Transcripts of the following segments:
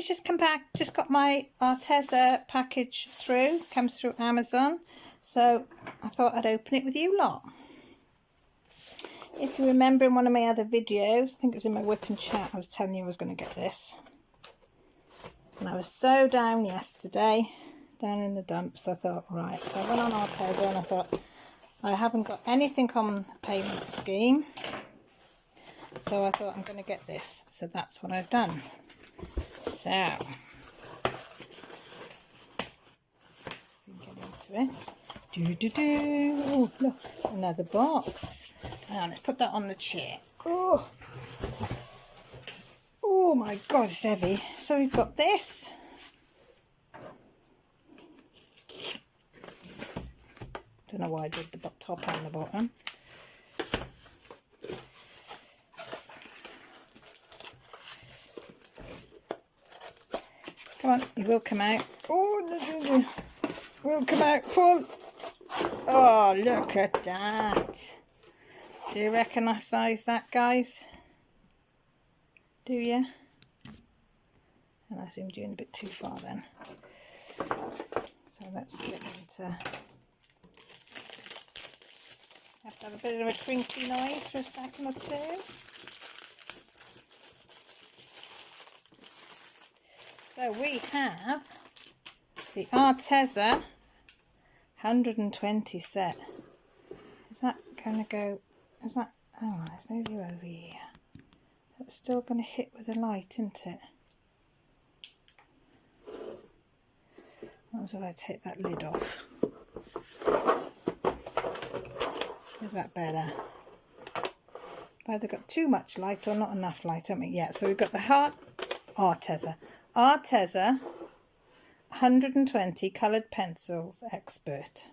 everybody's just come back. Just got my Arteza package through. Comes through Amazon. So I thought I'd open it with you lot. If you remember in one of my other videos, I think it was in my whip and chat, I was telling you I was going to get this. And I was so down yesterday, down in the dumps. I thought, right. So I went on Arteza and I thought, I haven't got anything on the payment scheme. So I thought I'm going to get this. So that's what I've done. So, get into it. Oh, look, another box. Now let's put that on the chair. Oh, oh my God, it's heavy. So we've got this. Don't know why I did the top and the bottom. Come on, it will come out. Oh, will come out full. Oh, look at that. Do you recognise that, guys? Do you? And I zoomed you in a bit too far then. So let's get into... Have to have a bit of a crinkly noise for a second or two. So we have the Arteza 120 set. Is that going to go... Is that... Hang on, let's move you over here. That's still going to hit with the light, isn't it? What if I take that lid off? Is that better? I've either got too much light or not enough light, haven't we? Yeah, so we've got the Arteza 120 coloured pencils expert.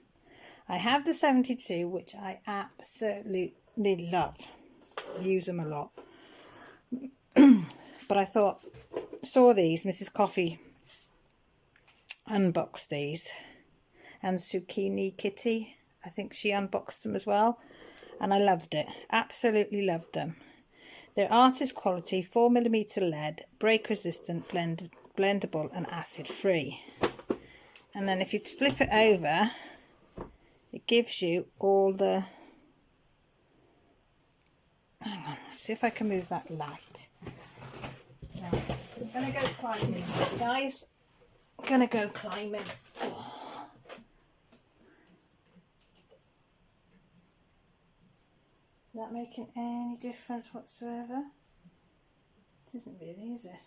I have the 72, which I absolutely love. Use them a lot. But I thought, saw these, Mrs. Coffee unboxed these, and Zucchini Kitty, I think she unboxed them as well, and I loved it. Absolutely loved them. They're artist quality, 4mm lead, break resistant, blendable and acid free. And then if you flip it over, it gives you all the... Hang on, see if I can move that light. Now, I'm going to go climbing, guys. I'm going to go climbing. Oh. Is that making any difference whatsoever? It isn't really, is it?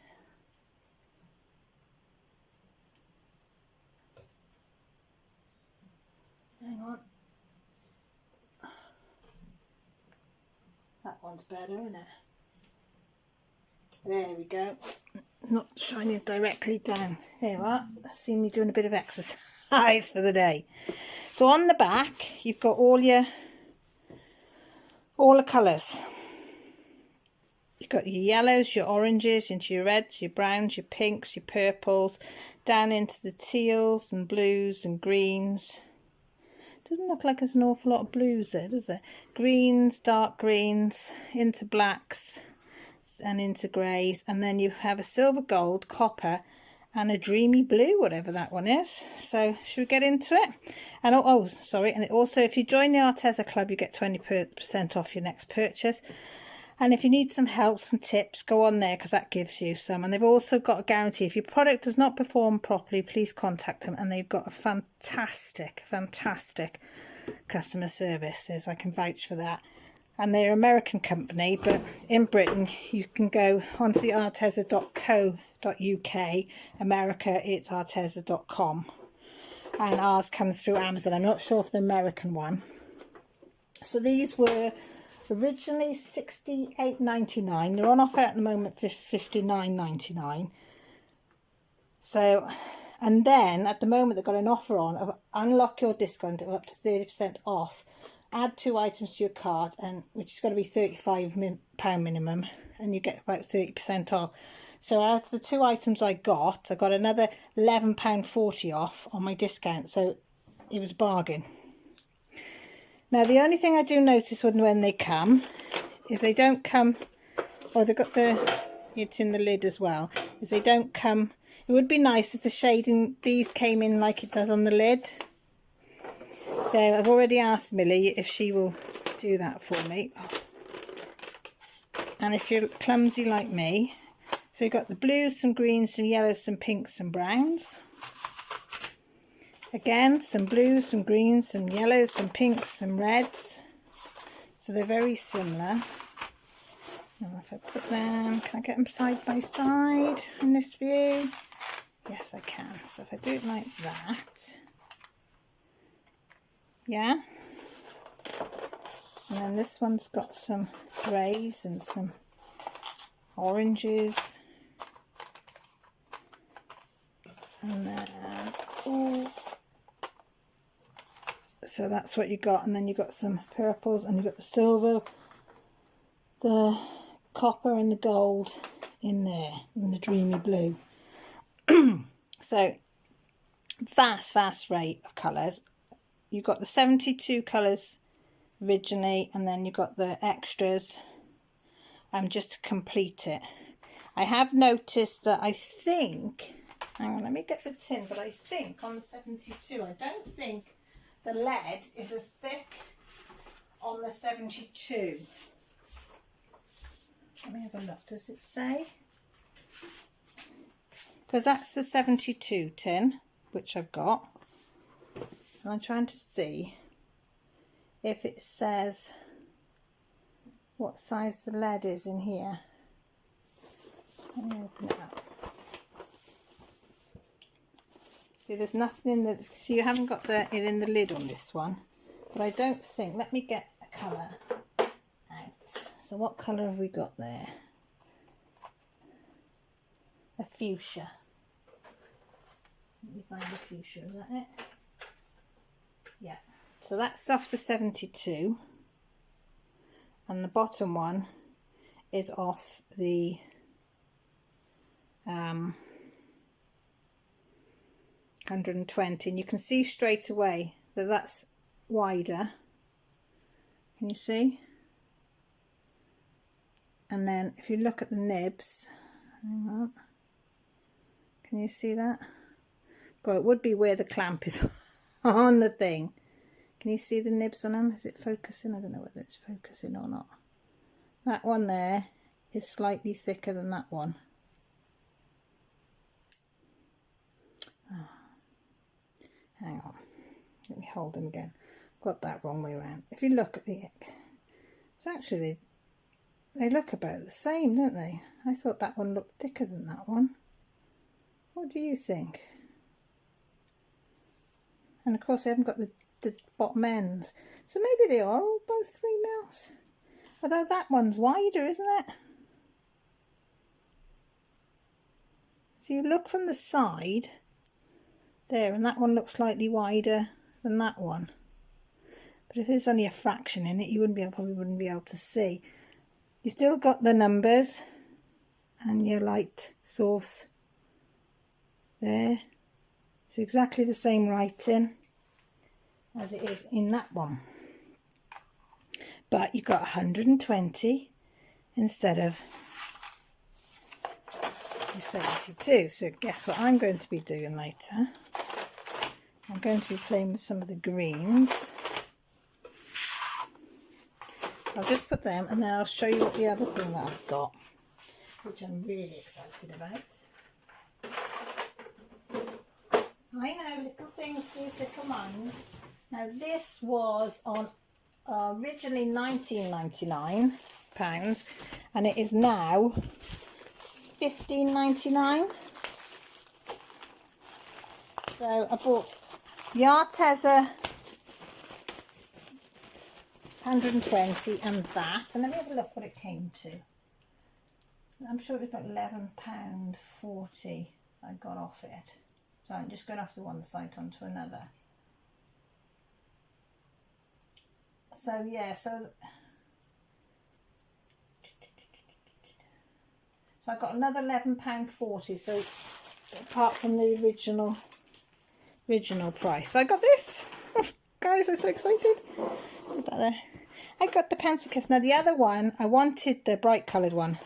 Hang on. That one's better, isn't it? There we go. Not shining directly down. There you are. See me doing a bit of exercise for the day. So on the back, you've got all the colours. You've got your yellows, your oranges, into your reds, your browns, your pinks, your purples, down into the teals and blues and greens. Doesn't look like there's an awful lot of blues there, does it? Greens, dark greens, into blacks and into greys, and then you have a silver gold, copper and a dreamy blue, whatever that one is. So should we get into it? And oh sorry, and also if you join the Arteza Club you get 20% off your next purchase. And if you need some help, some tips, go on there because that gives you some. And they've also got a guarantee. If your product does not perform properly, please contact them. And they've got a fantastic customer services. I can vouch for that. And they're an American company, but in Britain you can go onto the arteza.co.uk. America, it's arteza.com. And ours comes through Amazon. I'm not sure of the American one. So these were originally $68.99. They're on offer at the moment for $59.99. So, and then at the moment they've got an offer on of unlock your discount of up to 30% off. Add 2 items to your cart, and which is going to be £35 minimum, and you get about 30% off. So out of the 2 items I got another £11.40 off on my discount. So it was a bargain. Now the only thing I do notice when they come is they don't come, or they've got the it in the lid as well, because they don't come. It would be nice if the shading, these came in like it does on the lid. So I've already asked Millie if she will do that for me. And if you're clumsy like me, so you've got the blues, some greens, some yellows, some pinks, some browns. Again, some blues, some greens, some yellows, some pinks, some reds. So they're very similar. Now if I put them, can I get them side by side in this view? Yes, I can. So if I do it like that, yeah. And then this one's got some greys and some oranges. And then, so that's what you got. And then you got some purples, and you got the silver, the copper and the gold in there, and the dreamy blue. So vast rate of colours. You've got the 72 colours originally, and then you've got the extras just to complete it. I have noticed that I think, hang on, let me get the tin, but I think on the 72, I don't think the lead is as thick on the 72. Let me have a look, does it say? Because that's the 72 tin, which I've got. And I'm trying to see if it says what size the lead is in here. Let me open it up. See, there's nothing in the... So you haven't got it in the lid on this one. But I don't think... Let me get a colour out. So what colour have we got there? A fuchsia. Let me find the fuchsia, is that it? Yeah. So that's off the 72. And the bottom one is off the... 120, and you can see straight away that that's wider. Can you see? And then if you look at the nibs, hang on, can you see that? God, it would be where the clamp is on the thing. Can you see the nibs on them? Is it focusing? I don't know whether it's focusing or not. That one there is slightly thicker than that one. Hang on, let me hold them again. Got that wrong way around. If you look at the, it's actually, they look about the same, don't they? I thought that one looked thicker than that one. What do you think? And of course they haven't got the bottom ends, so maybe they are all both 3 mils. Although that one's wider, isn't it? So you look from the side there, and that one looks slightly wider than that one. But if there's only a fraction in it, you probably wouldn't be able to see. You still got the numbers and your light source there. It's exactly the same writing as it is in that one. But you've got 120 instead of 72. So guess what I'm going to be doing later? I'm going to be playing with some of the greens. I'll just put them, and then I'll show you what the other thing that I've got, which I'm really excited about. I know, little things with little minds. Now this was on originally £19.99, and it is now £15.99. So I bought the Arteza 120 and that, and let me have a look what it came to. I'm sure it was about £11.40 I got off it. So I'm just going off the one side onto another. So yeah, so I got another £11.40. So apart from the original price, so I got this. Guys, I'm so excited. Put that there. I got the pencil case. Now the other one, I wanted the bright coloured one,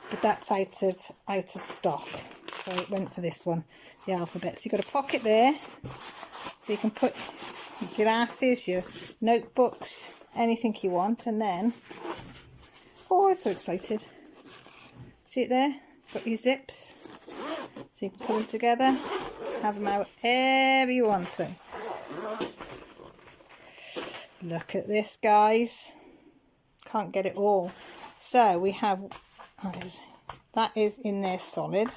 but that's out of stock, so it went for this one, the alphabet. So you've got a pocket there, so you can put your glasses, your notebooks, anything you want. And then, oh, I'm so excited, see it there, got your zips, so you can put them together, have them out wherever you want to. Look at this, guys, can't get it all. So we have, that is in there solid.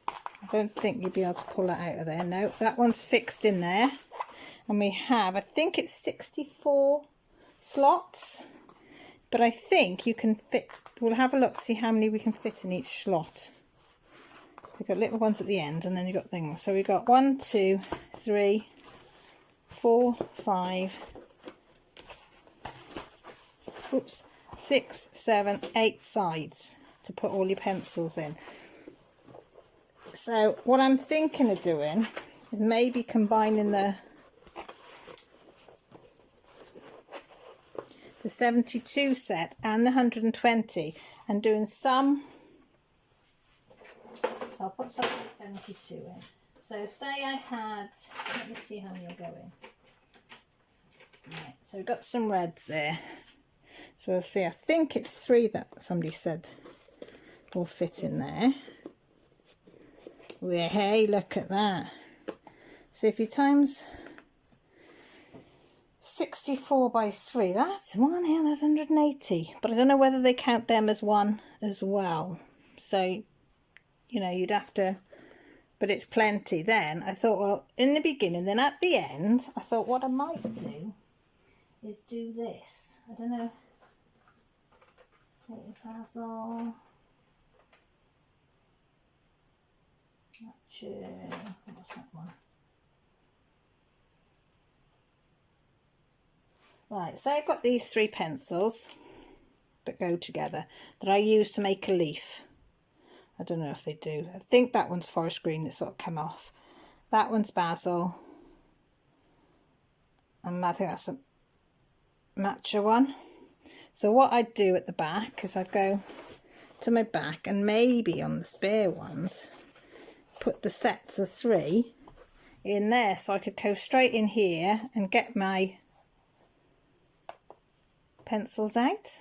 I don't think you'll be able to pull that out of there. No, that one's fixed in there. And we have, I think it's 64 slots, but I think you can fit, we'll have a look, see how many we can fit in each slot. We've got little ones at the end, and then you've got things. So we've got 1, 2, 3, 4, 5, oops, 6, 7, 8 sides to put all your pencils in. So what I'm thinking of doing is maybe combining the 72 set and the 120 and doing some, I'll put some of the 72 in. So say I had, let me see how many are going. Right, so we've got some reds there. So we'll see, I think it's 3 that somebody said will fit in there. Well, hey, look at that. So if you times 64 by 3, that's one here, that's 180. But I don't know whether they count them as one as well. So, you know, you'd have to, but it's plenty. Then I thought, well, in the beginning, then at the end, I thought what I might do is do this. I don't know. St. Basil. What's that one? Right, so I've got these 3 pencils that go together that I use to make a leaf. I don't know if they do. I think that one's forest green that's sort of come off. That one's basil. And I think that's a matcha one. So what I do at the back is I go to my back and maybe on the spare ones put the sets of 3 in there, so I could go straight in here and get my pencils out.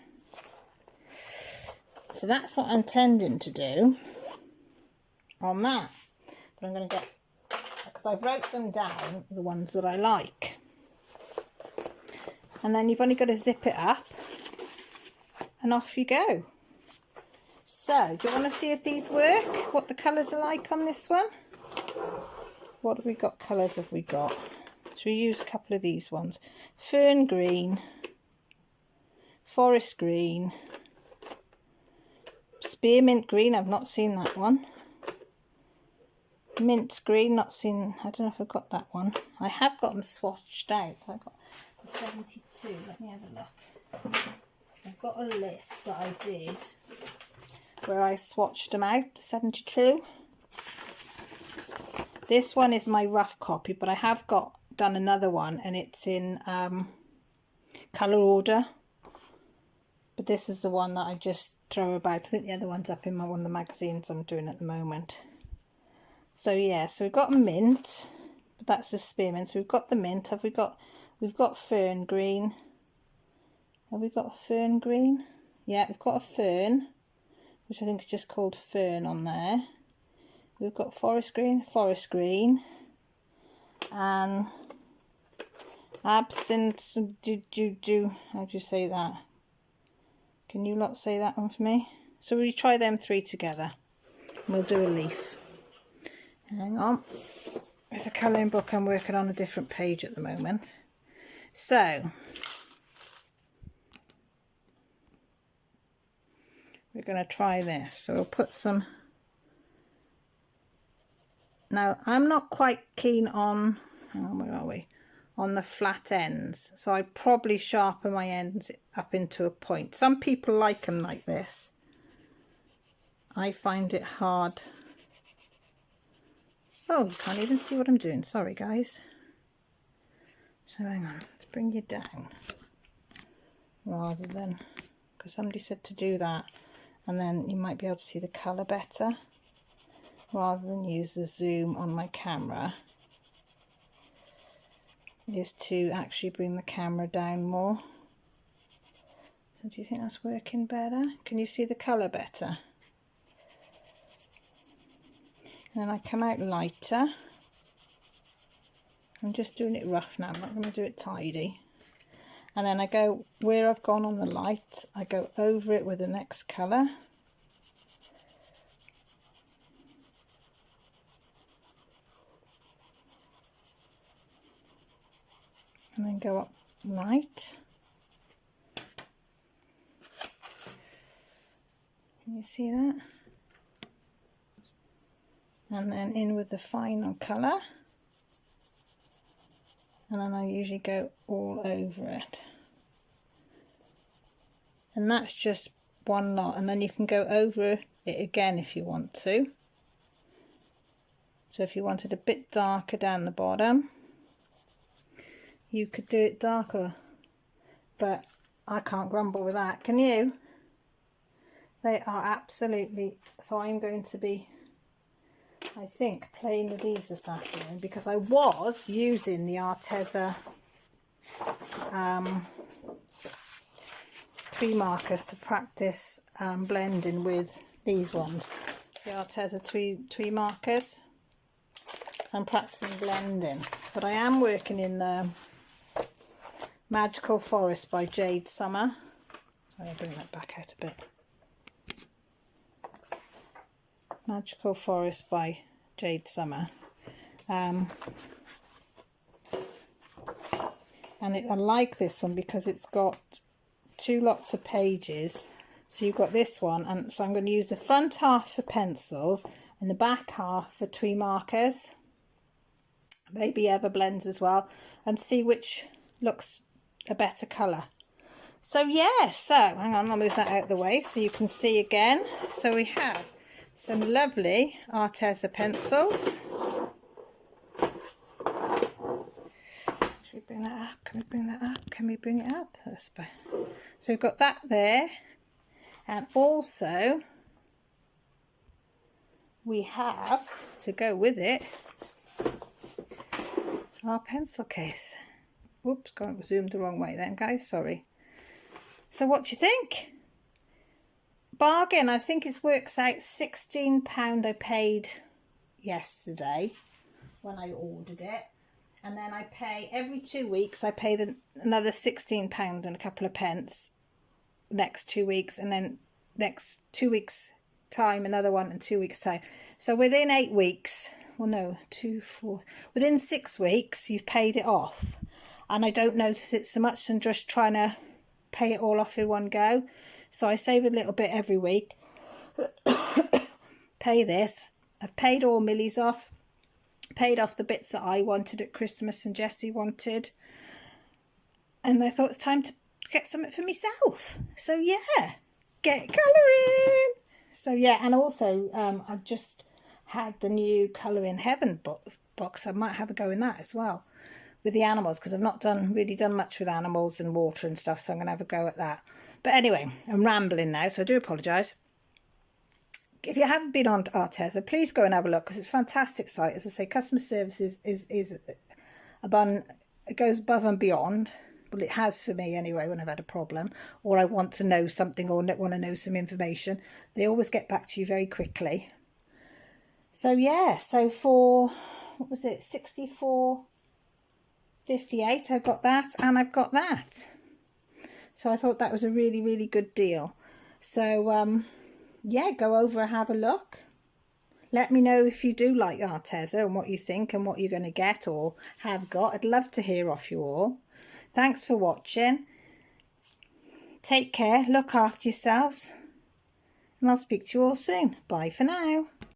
So that's what I'm intending to do on that. But I'm going to get, because I've wrote them down, the ones that I like. And then you've only got to zip it up and off you go. So, do you want to see if these work? What the colours are like on this one? What have we got? Colours have we got? So we use a couple of these ones. Fern green, forest green, spearmint green, I've not seen that one. Mint green, not seen, I don't know if I've got that one. I have got them swatched out. I've got the 72, let me have a look. I've got a list that I did where I swatched them out, the 72. This one is my rough copy, but I have done another one and it's in colour order. But this is the one that I just throw about. I think the other one's up in one of the magazines I'm doing at the moment. So yeah, so we've got mint, but that's the spearmint. So we've got the mint. We've got fern green. Have we got a fern green? Yeah, we've got a fern, which I think is just called fern on there. We've got forest green, and absinthe, how do you say that? Can you lot say that one for me? So we try them 3 together. We'll do a leaf. Hang on. It's a colouring book I'm working on a different page at the moment. So we're going to try this. So we'll put some. Now I'm not quite keen on, where are we? On the flat ends. So I probably sharpen my ends up into a point. Some people like them like this. I find it hard. Oh, you can't even see what I'm doing. Sorry, guys. So hang on, let's bring you down. Rather than, because somebody said to do that. and then you might be able to see the colour better rather than use the zoom on my camera, is to actually bring the camera down more. So do you think that's working better? Can you see the colour better? And then I come out lighter. I'm just doing it rough now, I'm not going to do it tidy. And then I go, where I've gone on the light, I go over it with the next colour. And then go up light. Can you see that? And then in with the final colour. And then I usually go all over it. And that's just one lot, and then you can go over it again if you want to. So if you wanted a bit darker down the bottom, you could do it darker, but I can't grumble with that, can you? They are absolutely, so I'm going to be, I think, playing with these this afternoon, because I was using the Arteza tree markers to practice blending with these ones, the Arteza tree markers. I'm practicing blending, but I am working in the Magical Forest by Jade Summer. Sorry, I'll bring that back out a bit. Magical Forest by Jade Summer. And I like this one because it's got two lots of pages. So you've got this one, and so I'm going to use the front half for pencils and the back half for tree markers, maybe other blends as well, and see which looks a better colour. So yeah, so hang on, I'll move that out of the way so you can see again. So we have some lovely Arteza pencils. Should we bring that up? Can we bring that up? Can we bring it up? So we've got that there, and also we have, to go with it, our pencil case. Oops, zoomed the wrong way then, guys, sorry. So what do you think? Bargain. I think it works out £16 I paid yesterday when I ordered it, and then I pay every 2 weeks. I pay another £16 and a couple of pence next 2 weeks, and then next 2 weeks time another one, and 2 weeks time. So within 8 weeks, well no, 2, 4, within 6 weeks you've paid it off, and I don't notice it so much than just trying to pay it all off in one go. So I save a little bit every week, pay this. I've paid all Millie's off, paid off the bits that I wanted at Christmas and Jessie wanted, and I thought it's time to get something for myself. So yeah, get colouring. So yeah, and also I've just had the new Colour in Heaven box. I might have a go in that as well with the animals, because I've not really done much with animals and water and stuff, so I'm going to have a go at that. But anyway, I'm rambling now, so I do apologise. If you haven't been on Arteza, please go and have a look, because it's a fantastic site. As I say, customer service is it goes above and beyond. Well, it has for me anyway when I've had a problem, or I want to know something, or want to know some information. They always get back to you very quickly. So yeah, so for, what was it, 64.58, I've got that, and I've got that. So I thought that was a really, really good deal. So yeah, go over and have a look. Let me know if you do like Arteza and what you think and what you're going to get or have got. I'd love to hear off you all. Thanks for watching. Take care, look after yourselves, and I'll speak to you all soon. Bye for now.